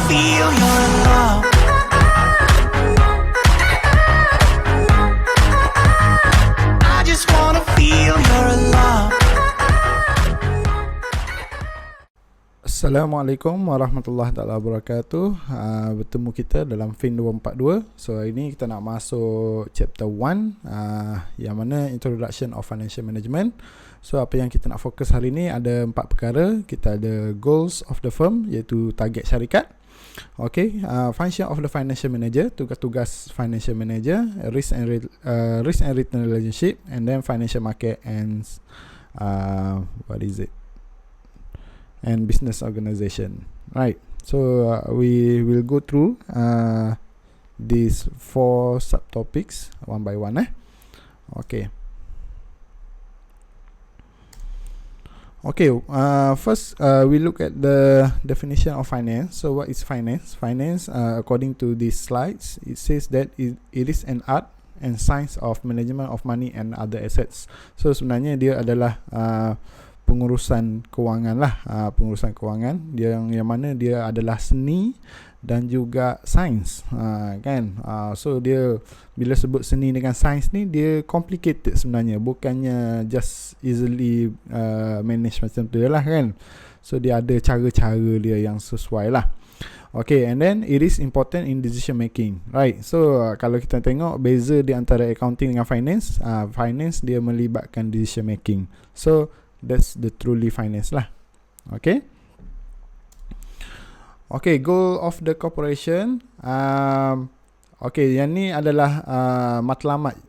feel you're in love. I just wanna feel you're in love. Assalamualaikum warahmatullahi wabarakatuh. Bertemu kita dalam Fin 242. So hari ni kita nak masuk chapter 1, yang mana Introduction of Financial Management. So apa yang kita nak fokus hari ni ada 4 perkara. Kita ada goals of the firm, iaitu target syarikat. Okay, function of the financial manager, tugas-tugas financial manager, risk and return relationship, and then financial market and and business organization. Right, so we will go through these 4 subtopics one by one. Okay, first we look at the definition of finance. So what is finance? Finance, according to these slides, it says that it is an art and science of management of money and other assets. So sebenarnya dia adalah pengurusan kewangan lah, pengurusan kewangan dia yang mana dia adalah seni dan juga sains, kan. So dia bila sebut seni dengan sains ni, dia complicated sebenarnya, bukannya just easily manage macam tu lah, kan. So dia ada cara-cara dia yang sesuai lah. Okay, and then it is important in decision making, right? So kalau kita tengok beza di antara accounting dengan finance, finance dia melibatkan decision making. So that's the truly finance lah. Okay. Okay, goal of the corporation. Okay, yang ni adalah matlamat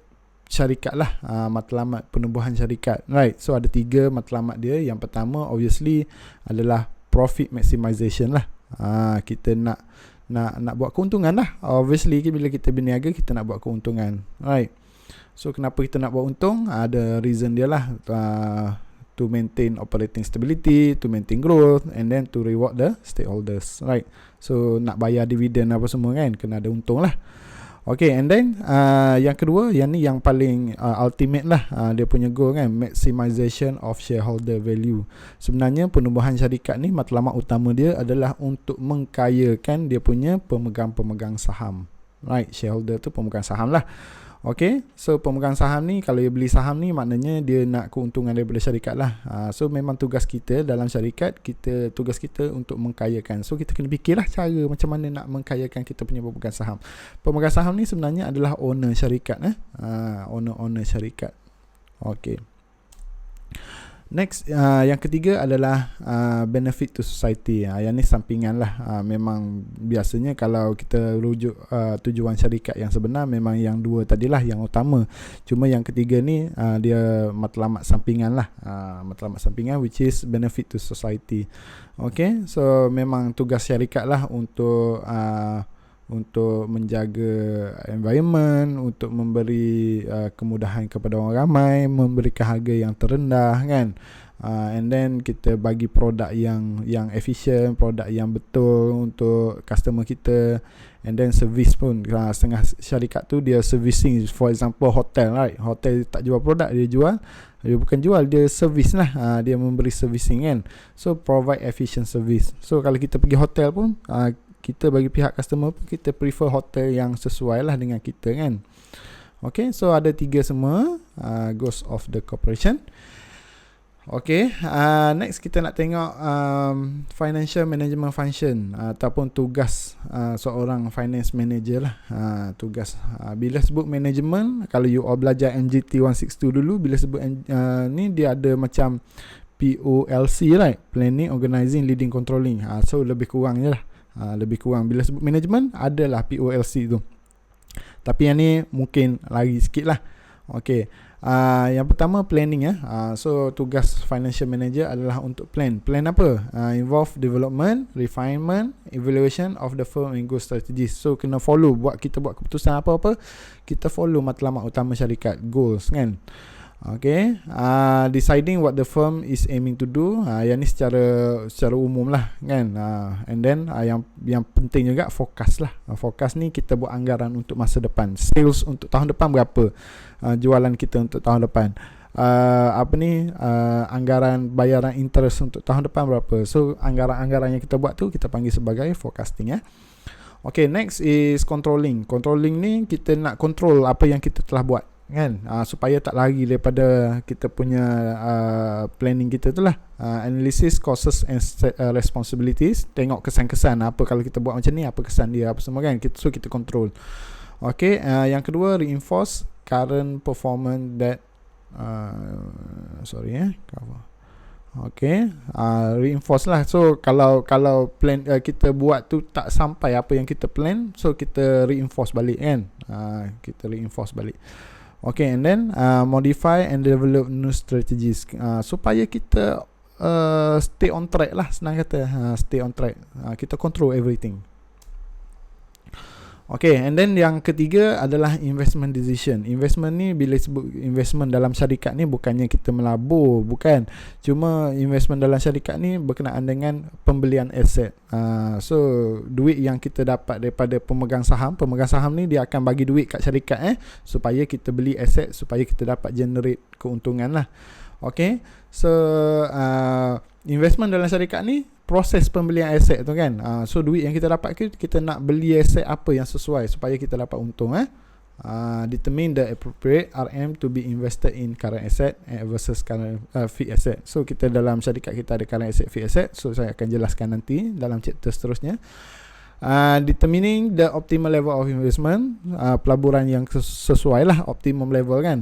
syarikat lah, matlamat penubuhan syarikat, right? So ada 3 matlamat dia. Yang pertama obviously adalah profit maximization lah. Kita nak buat keuntungan lah. Obviously bila kita berniaga, kita nak buat keuntungan, right? So kenapa kita nak buat untung? Ada reason dia lah. To maintain operating stability, to maintain growth, and then to reward the stakeholders, right? So nak bayar dividen apa semua, kan, kena ada untung lah. Okay, and then yang kedua, yang ni yang paling ultimate lah, dia punya goal, kan, maximization of shareholder value. Sebenarnya penubuhan syarikat ni matlamat utama dia adalah untuk mengkayakan dia punya pemegang-pemegang saham, right? Shareholder tu pemegang saham lah. Okay, so pemegang saham ni, kalau dia beli saham ni, maknanya dia nak keuntungan daripada syarikat lah. So memang tugas kita dalam syarikat, tugas kita untuk mengkayakan. So kita kena fikirlah cara macam mana nak mengkayakan kita punya pemegang saham. Pemegang saham ni sebenarnya adalah owner syarikat, owner syarikat. Okay. Next, yang ketiga adalah benefit to society. Yang ni sampingan lah. Memang biasanya kalau kita rujuk tujuan syarikat yang sebenar, memang yang 2 tadilah yang utama. Cuma yang ketiga ni dia matlamat sampingan lah. Matlamat sampingan, which is benefit to society. Okay, so memang tugas syarikat lah untuk menjaga environment, untuk memberi kemudahan kepada orang ramai, memberikan harga yang terendah, kan. And then kita bagi produk yang efisien, produk yang betul untuk customer kita. And then service pun, setengah syarikat tu dia servicing. For example hotel, right? Hotel tak jual produk, dia bukan jual, dia service lah. Dia memberi servicing, kan. So provide efficient service. So kalau kita pergi hotel pun, kita bagi pihak customer pun, kita prefer hotel yang sesuai lah dengan kita, kan. Okay, so ada 3 semua goals of the corporation. Okay, next kita nak tengok financial management function, ataupun tugas seorang finance manager lah. Tugas, bila sebut management, kalau you all belajar MGT 162 dulu, bila sebut ni dia ada macam POLC, right? Planning, Organizing, Leading, Controlling. So lebih kurang je lah. Lebih kurang bila sebut management adalah POLC tu. Tapi yang ni mungkin lagi sikit lah. Okay, yang pertama planning, so tugas financial manager adalah untuk plan apa? Involve development, refinement, evaluation of the firm and growth strategies. So kena follow, kita buat keputusan apa-apa, kita follow matlamat utama syarikat, goals, kan. Okay, deciding what the firm is aiming to do, yang ni secara umum lah, kan. And then yang penting juga forecast lah. Forecast ni kita buat anggaran untuk masa depan. Sales untuk tahun depan berapa, jualan kita untuk tahun depan, anggaran bayaran interest untuk tahun depan berapa. So anggaran-anggaran yang kita buat tu kita panggil sebagai forecasting ya. Okay, next is controlling. Controlling ni kita nak control apa yang kita telah buat kan, supaya tak lari daripada kita punya planning kita tu lah. Analysis causes and responsibilities, tengok kesan-kesan apa kalau kita buat macam ni, apa kesan dia, apa semua kan, so kita control. Okay, yang kedua reinforce current performance that Okay, reinforce lah. So kalau plan kita buat tu tak sampai apa yang kita plan, so kita reinforce balik kan, kita reinforce balik. Okay, and then modify and develop new strategies, supaya kita stay on track lah, senang kata, stay on track, kita control everything. Okay, and then yang ketiga adalah investment decision. Investment ni, bila sebut investment dalam syarikat ni, bukannya kita melabur, bukan. Cuma investment dalam syarikat ni berkenaan dengan pembelian aset. So duit yang kita dapat daripada pemegang saham ni dia akan bagi duit kat syarikat supaya kita beli aset, supaya kita dapat generate keuntungan lah. Okay, so investment dalam syarikat ni proses pembelian aset tu kan. So duit yang kita dapat, kita nak beli aset apa yang sesuai supaya kita dapat untung. Determine the appropriate RM to be invested in current asset versus current fixed asset. So kita dalam syarikat kita ada current asset, fixed asset. So saya akan jelaskan nanti dalam chapter seterusnya. Determining the optimal level of investment, pelaburan yang sesuai lah, optimum level kan.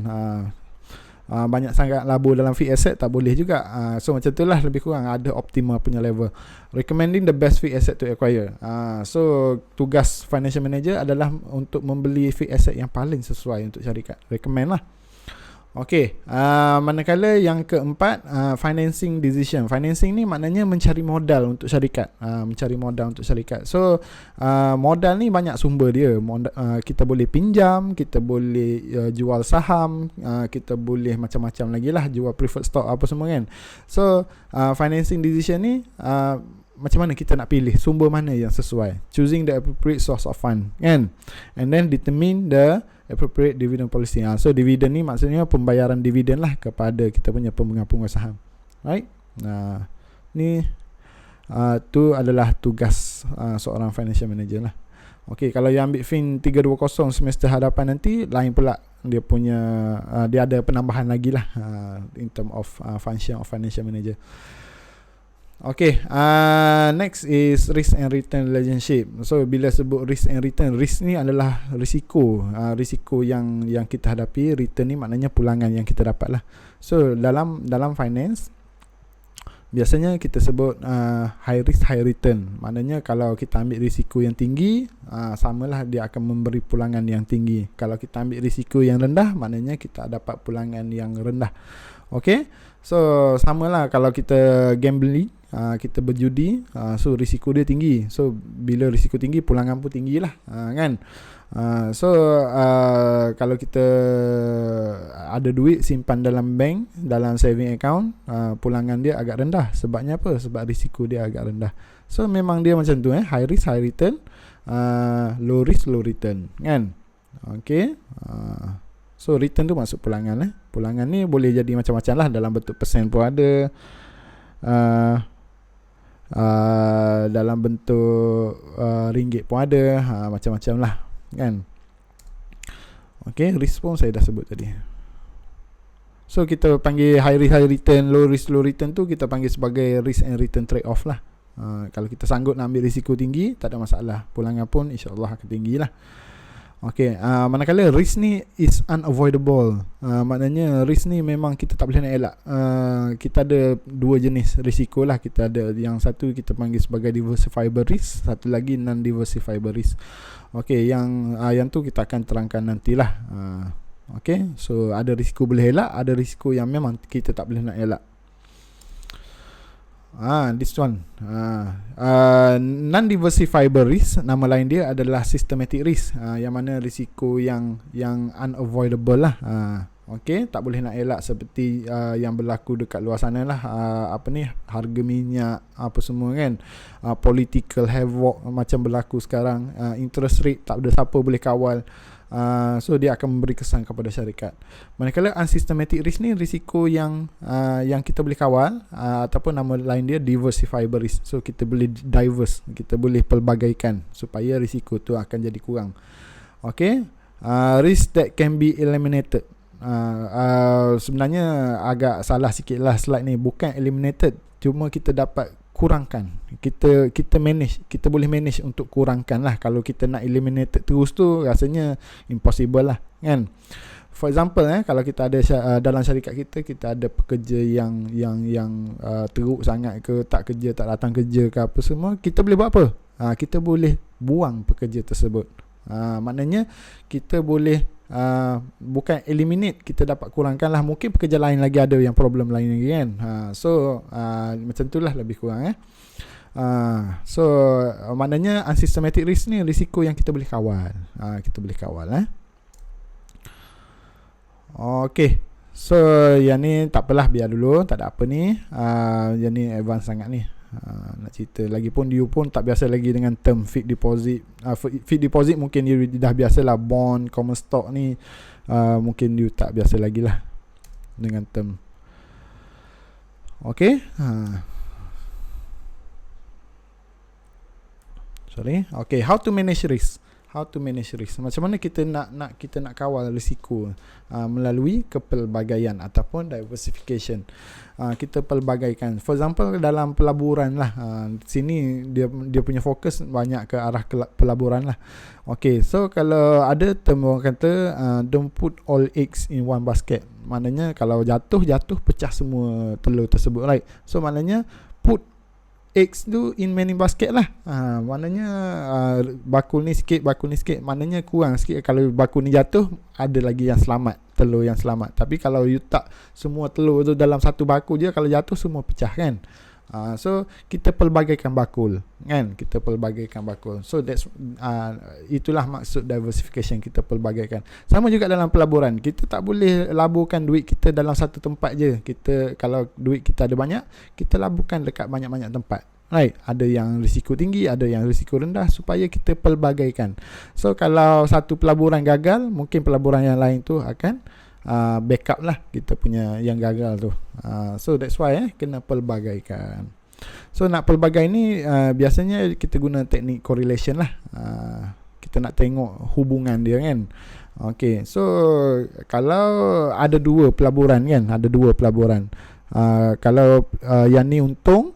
Banyak sangat labur dalam fixed asset tak boleh juga. So macam tu lah, lebih kurang ada optimal punya level. Recommending the best fixed asset to acquire. So tugas financial manager adalah untuk membeli fixed asset yang paling sesuai untuk syarikat. Recommend lah. Okay, manakala yang keempat, financing decision. Financing ni maknanya mencari modal untuk syarikat. So modal ni banyak sumber dia. Kita boleh pinjam, kita boleh jual saham, kita boleh macam-macam lagi lah, jual preferred stock apa semua kan. So financing decision ni, macam mana kita nak pilih sumber mana yang sesuai, choosing the appropriate source of fund kan, and then determine the appropriate dividend policy. So dividend ni maksudnya pembayaran dividen lah kepada kita punya pemegang saham, right? Ni tu adalah tugas seorang financial manager lah. Okay, kalau yang ambil FIN 320 semester hadapan nanti lain pula dia punya, dia ada penambahan lagi lah in term of function of financial manager. Okay, next is risk and return relationship. So bila sebut risk and return, risk ni adalah risiko, risiko yang kita hadapi. Return ni maknanya pulangan yang kita dapat lah. So dalam finance biasanya kita sebut high risk high return. Maknanya kalau kita ambil risiko yang tinggi, samalah dia akan memberi pulangan yang tinggi. Kalau kita ambil risiko yang rendah, maknanya kita dapat pulangan yang rendah. Okay, so samalah kalau kita gambling, kita berjudi, so risiko dia tinggi. So bila risiko tinggi, pulangan pun tinggi lah, kan. So kalau kita ada duit simpan dalam bank, dalam saving account, pulangan dia agak rendah. Sebabnya apa? Sebab risiko dia agak rendah. So memang dia macam tu, high risk high return, low risk low return, kan. Okay, so return tu masuk pulangan. Pulangan ni boleh jadi macam-macam lah, dalam bentuk persen pun ada, dalam bentuk ringgit pun ada, macam-macam lah kan. Okay, risk pun saya dah sebut tadi. So kita panggil high risk high return, low risk low return tu kita panggil sebagai risk and return trade off lah. Kalau kita sanggup nak ambil risiko tinggi, tak ada masalah, pulangan pun insyaAllah akan tinggi lah. Okay, manakala risk ni is unavoidable, maknanya risk ni memang kita tak boleh nak elak. Kita ada dua jenis risiko lah. Kita ada yang satu kita panggil sebagai diversifiable risk, satu lagi non-diversifiable risk. Okay, yang tu kita akan terangkan nantilah. Okay, so ada risiko boleh elak, ada risiko yang memang kita tak boleh nak elak. This one, non-diversifiable risk, nama lain dia adalah systematic risk, yang mana risiko yang unavoidable lah. Okey, tak boleh nak elak seperti yang berlaku dekat luar sana lah, harga minyak apa semua kan, political havoc macam berlaku sekarang, interest rate tak ada siapa boleh kawal. So dia akan memberi kesan kepada syarikat. Manakala unsystematic risk ni risiko yang kita boleh kawal, ataupun nama lain dia diversifiable risk. So kita boleh diverse, kita boleh pelbagaikan supaya risiko tu akan jadi kurang. Okay, risk that can be eliminated. Sebenarnya agak salah sikit lah slide ni, bukan eliminated, cuma kita dapat kurangkan, kita manage, kita boleh manage untuk kurangkan lah. Kalau kita nak eliminated terus tu rasanya impossible lah kan. For example kalau kita ada dalam syarikat kita ada pekerja yang teruk sangat ke, tak kerja, tak datang kerja ke apa semua, kita boleh buat apa? Kita boleh buang pekerja tersebut. Maknanya kita boleh bukan eliminate, kita dapat kurangkan lah. Mungkin pekerja lain lagi ada yang problem lain lagi kan. So macam tu lah lebih kurang So maknanya unsystematic risk ni risiko yang kita boleh kawal. Kita boleh kawal Okay, so yang ni tak apalah, biar dulu, tak ada apa ni. Yang ni advance sangat ni. Nak cerita lagi pun dia pun tak biasa lagi dengan term fixed deposit. Fixed deposit mungkin dia dah biasa lah. Bond, common stock ni mungkin dia tak biasa lagi lah dengan term. Okay, okay, how to manage risk. Macam mana kita nak kawal risiko melalui kepelbagaian ataupun diversification. Kita pelbagaikan. For example dalam pelaburan lah, sini dia punya fokus banyak ke arah pelaburan lah. Okay, so kalau ada term orang kata don't put all eggs in one basket. Maknanya kalau jatuh pecah semua telur tersebut, right? So maknanya put eggs tu in many basket lah. Maknanya bakul ni sikit, maknanya kurang sikit. Kalau bakul ni jatuh, ada lagi yang selamat, telur yang selamat. Tapi kalau you tak semua telur tu dalam satu bakul je, kalau jatuh semua pecah kan. So kita pelbagaikan bakul kan, So that's itulah maksud diversification, kita pelbagaikan. Sama juga dalam pelaburan, kita tak boleh laburkan duit kita dalam satu tempat je. Kalau duit kita ada banyak, kita laburkan dekat banyak-banyak tempat, right? Ada yang risiko tinggi, ada yang risiko rendah, supaya kita pelbagaikan. So kalau satu pelaburan gagal, mungkin pelaburan yang lain tu akan backup lah kita punya yang gagal tu. So that's why kena pelbagaikan. So nak pelbagai ni biasanya kita guna teknik correlation lah. Kita nak tengok hubungan dia kan. Okay, so kalau ada dua pelaburan kan, kalau yang ni untung,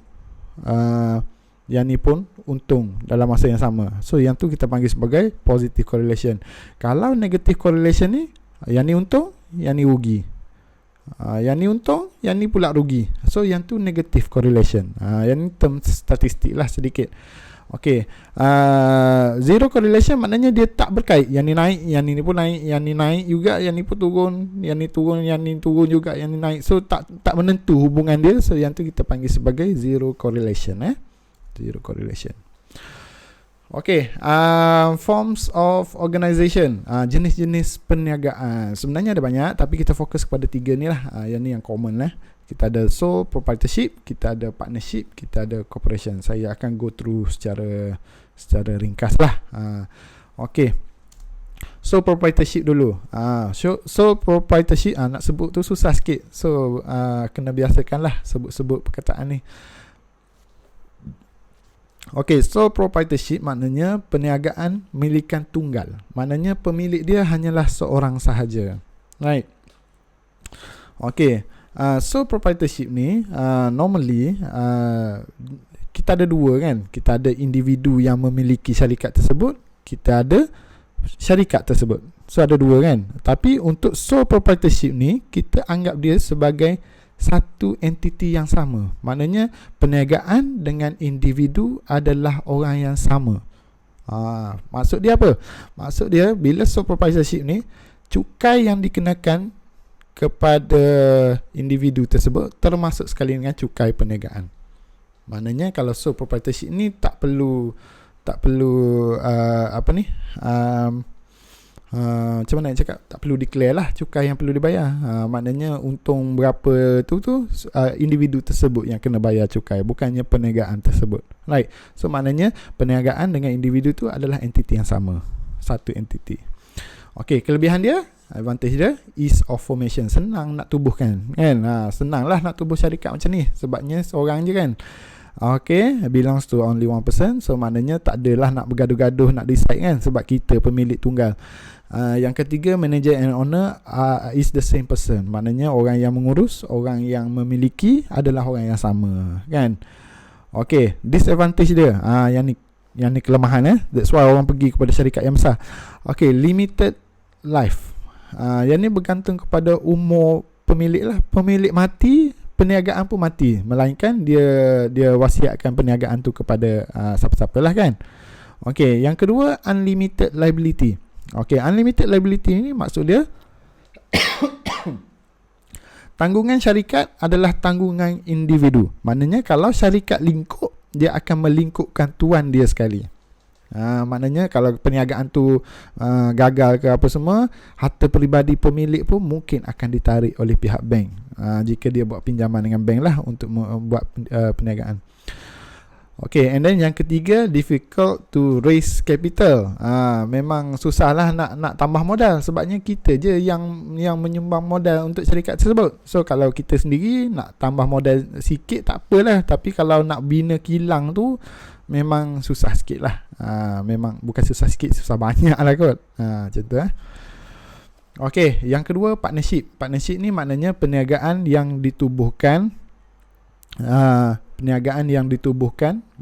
yang ni pun untung dalam masa yang sama, so yang tu kita panggil sebagai positive correlation. Kalau negative correlation ni, yang ni untung, yang ni rugi, yang ni untung, yang ni pula rugi, so yang tu negative correlation. Yang ni term statistik lah sedikit. Okay, zero correlation maknanya dia tak berkait. Yang ni naik, yang ni pun naik, yang ni naik juga, yang ni pun turun, yang ni turun, yang ni turun juga, yang ni naik. So tak menentu hubungan dia. So yang tu kita panggil sebagai zero correlation. Zero correlation. Okay, forms of organisation, jenis-jenis perniagaan. Sebenarnya ada banyak, tapi kita fokus kepada tiga ni lah. Yang ni yang common lah. Kita ada sole proprietorship, kita ada partnership, kita ada corporation. Saya akan go through secara ringkas lah. Okay, sole proprietorship dulu. Sole proprietorship, nak sebut tu susah sikit. So kena biasakan lah sebut perkataan ni. Okay, sole proprietorship maknanya perniagaan milikan tunggal. Maknanya pemilik dia hanyalah seorang sahaja, right? Okay, sole proprietorship ni normally kita ada dua kan. Kita ada individu yang memiliki syarikat tersebut, kita ada syarikat tersebut. So ada dua kan. Tapi untuk sole proprietorship ni, kita anggap dia sebagai satu entiti yang sama. Maknanya perniagaan dengan individu adalah orang yang sama. Maksud dia apa? Maksud dia bila sole proprietorship ni, cukai yang dikenakan kepada individu tersebut termasuk sekali dengan cukai perniagaan. Maknanya kalau sole proprietorship ni tak perlu Macam mana nak cakap, tak perlu declare lah cukai yang perlu dibayar. Maknanya untung berapa tu individu tersebut yang kena bayar cukai, bukannya perniagaan tersebut. Right. So maknanya perniagaan dengan individu tu adalah entiti yang sama, satu entiti. Okay, kelebihan dia, advantage dia, ease of formation, senang nak tubuhkan kan. Senang lah nak tubuh syarikat macam ni, sebabnya seorang je kan. Okay, belongs to only one person. So maknanya tak adalah nak bergaduh-gaduh nak decide kan, sebab kita pemilik tunggal. Yang ketiga, manager and owner is the same person. Maknanya orang yang mengurus, orang yang memiliki adalah orang yang sama kan. Okay, disadvantage dia, yang ni kelemahan That's why orang pergi kepada syarikat yang besar. Okay, limited life. Yang ni bergantung kepada umur pemilik lah. Pemilik mati, perniagaan pun mati, melainkan dia wasiatkan perniagaan tu kepada siapa-siapa lah kan. Okay, yang kedua, unlimited liability. Okay, unlimited liability ni maksud dia tanggungan syarikat adalah tanggungan individu. Maknanya kalau syarikat lingkup, dia akan melingkupkan tuan dia sekali. Maknanya kalau perniagaan tu gagal ke apa semua, harta peribadi pemilik pun mungkin akan ditarik oleh pihak bank, jika dia buat pinjaman dengan bank lah untuk buat perniagaan. Okay, and then yang ketiga, difficult to raise capital. Memang susah lah nak tambah modal, sebabnya kita je yang menyumbang modal untuk syarikat tersebut. So kalau kita sendiri nak tambah modal sikit tak apalah, tapi kalau nak bina kilang tu memang susah sikit lah. Memang bukan susah sikit, susah banyak lah kot. Macam tu Okay, yang kedua, partnership. Partnership ni maknanya perniagaan yang ditubuhkan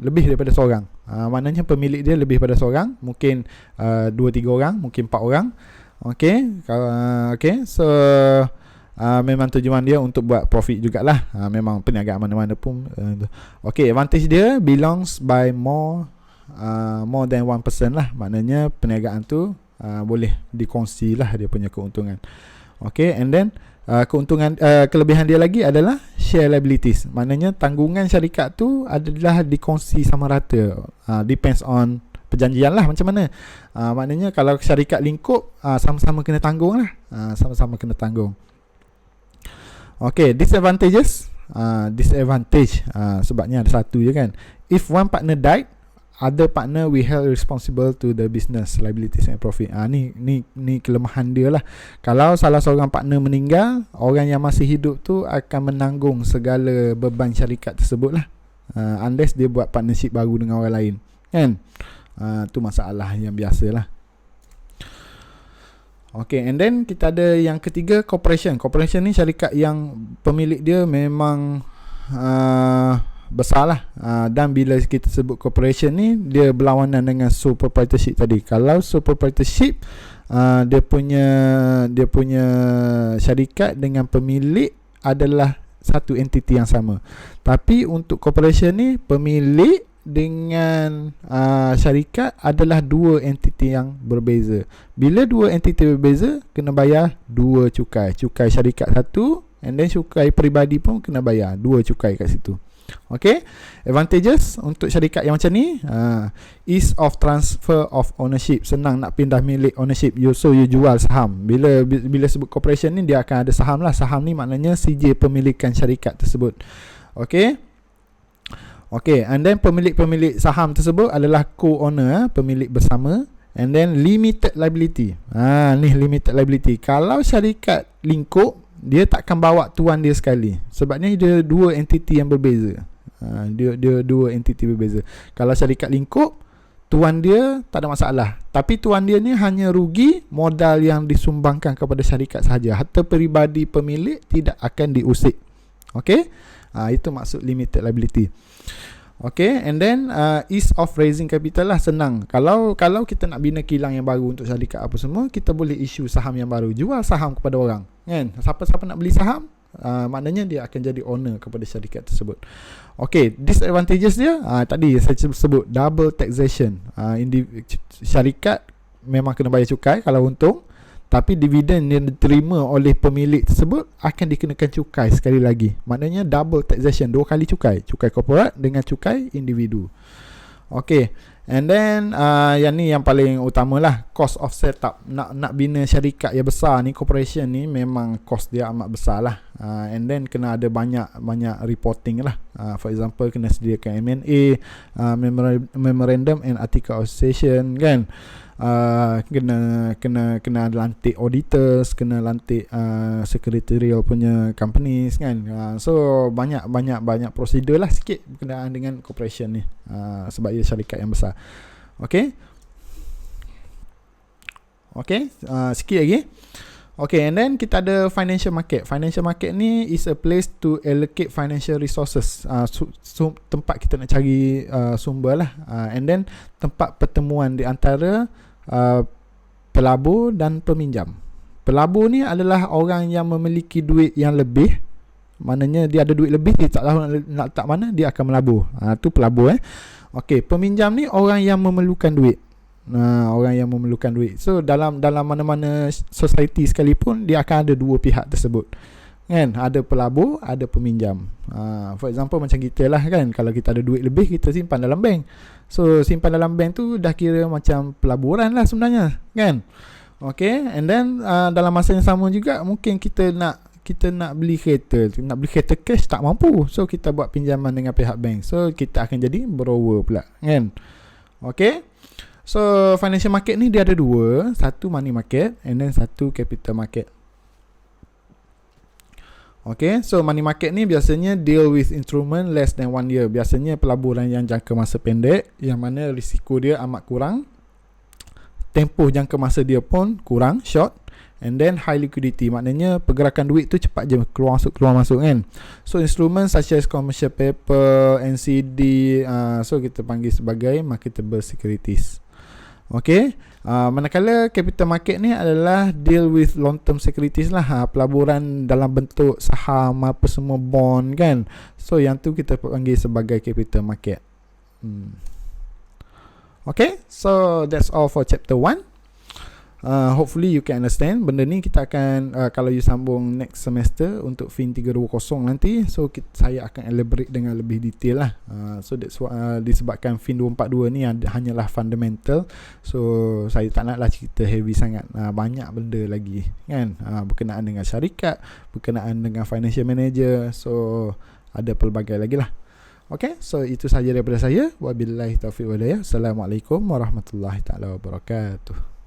lebih daripada seorang. Maknanya pemilik dia lebih daripada seorang, mungkin 2-3 orang, mungkin 4 orang. Okay, so memang tujuan dia untuk buat profit jugalah. Memang perniagaan mana-mana pun. Okay, advantage dia, belongs by more than one person lah. Maknanya perniagaan tu boleh dikongsi lah dia punya keuntungan. Okay, and then kelebihan dia lagi adalah share liabilities. Maknanya tanggungan syarikat tu adalah dikongsi sama rata. Depends on perjanjian lah macam mana. Maknanya kalau syarikat lingkup, sama-sama kena tanggung lah. Sama-sama kena tanggung. Okay, disadvantages. Disadvantage, sebabnya ada satu je kan. If one partner died, other partner we held responsible to the business liabilities and profit. Ni kelemahan dia lah. Kalau salah seorang partner meninggal, orang yang masih hidup tu akan menanggung segala beban syarikat tersebut lah, unless dia buat partnership baru dengan orang lain kan. Tu masalah yang biasa lah. Okay, and then kita ada yang ketiga, corporation. Corporation ni syarikat yang pemilik dia memang besar lah. Dan bila kita sebut corporation ni, dia berlawanan dengan sole proprietorship tadi. Kalau sole proprietorship, dia punya syarikat dengan pemilik adalah satu entiti yang sama. Tapi untuk corporation ni, pemilik dengan syarikat adalah dua entiti yang berbeza. Bila dua entiti berbeza, kena bayar dua cukai. Cukai syarikat satu, and then cukai peribadi pun kena bayar dua cukai kat situ. Okay, advantages untuk syarikat yang macam ni, ease of transfer of ownership. Senang nak pindah milik ownership. So you jual saham. Bila sebut corporation ni, dia akan ada saham lah. Saham ni maknanya sijil pemilikan syarikat tersebut. Okay, and then pemilik saham tersebut adalah co-owner, pemilik bersama. And then limited liability. Ni limited liability. Kalau syarikat lingkup, dia takkan bawa tuan dia sekali, sebabnya dia dua entiti yang berbeza. Dia dua entiti berbeza. Kalau syarikat lingkup, tuan dia tak ada masalah, tapi tuan dia ni hanya rugi modal yang disumbangkan kepada syarikat sahaja. Harta peribadi pemilik tidak akan diusik. Okay, itu maksud limited liability. Okay, and then ease of raising capital lah. Senang. Kalau kita nak bina kilang yang baru untuk syarikat apa semua, kita boleh issue saham yang baru, jual saham kepada orang kan. Siapa-siapa nak beli saham, maknanya dia akan jadi owner kepada syarikat tersebut. Okay, disadvantages dia, tadi saya sebut double taxation. Syarikat memang kena bayar cukai kalau untung, tapi dividen yang diterima oleh pemilik tersebut akan dikenakan cukai sekali lagi. Maknanya double taxation, dua kali cukai. Cukai korporat dengan cukai individu. Okay. And then yang ni yang paling utama lah, cost of setup. Nak bina syarikat yang besar ni, corporation ni, memang cost dia amat besar lah. And then kena ada banyak reporting lah. For example, kena sediakan M&A, memorandum and article of association kan. Kena lantik auditors, kena lantik secretarial punya companies kan. So banyak prosedur lah sikit berkenaan dengan corporation ni, sebab ia syarikat yang besar. Okay, sikit lagi. Okay, and then kita ada financial market. Financial market ni is a place to allocate financial resources. Tempat kita nak cari sumber lah. And then tempat pertemuan di antara pelabur dan peminjam. Pelabur ni adalah orang yang memiliki duit yang lebih. Maknanya dia ada duit lebih, dia tak tahu nak letak mana, dia akan melabur. Tu pelabur. Okay, peminjam ni orang yang memerlukan duit. Orang yang memerlukan duit. So dalam mana-mana society sekalipun, dia akan ada dua pihak tersebut kan. Ada pelabur, ada peminjam. For example macam kita lah kan, kalau kita ada duit lebih, kita simpan dalam bank. So simpan dalam bank tu dah kira macam pelaburan lah sebenarnya kan. Okay, and then dalam masa yang sama juga, mungkin kita nak beli kereta, cash tak mampu, so kita buat pinjaman dengan pihak bank, so kita akan jadi borrower pula kan. Okay, so financial market ni dia ada dua, satu money market and then satu capital market. Okay, so money market ni biasanya deal with instrument less than 1 year. Biasanya pelaburan yang jangka masa pendek, yang mana risiko dia amat kurang, tempoh jangka masa dia pun kurang, short, and then high liquidity. Maknanya pergerakan duit tu cepat je keluar masuk kan. So instrument such as commercial paper, NCD, so kita panggil sebagai marketable securities. Okay, manakala capital market ni adalah deal with long term securities lah, pelaburan dalam bentuk saham apa semua, bond kan. So yang tu kita panggil sebagai capital market. Okay, so that's all for chapter 1. Hopefully you can understand. Benda ni kita akan kalau you sambung next semester untuk FIN 320 nanti, so saya akan elaborate dengan lebih detail lah. So that's disebabkan FIN 242 ni hanyalah fundamental, so saya tak naklah cerita heavy sangat. Banyak benda lagi kan, berkenaan dengan syarikat, berkenaan dengan financial manager, so ada pelbagai lagi lah. Okay, so itu sahaja daripada saya. Wabillahi taufiq wal hidayah. Assalamualaikum warahmatullahi taala wabarakatuh.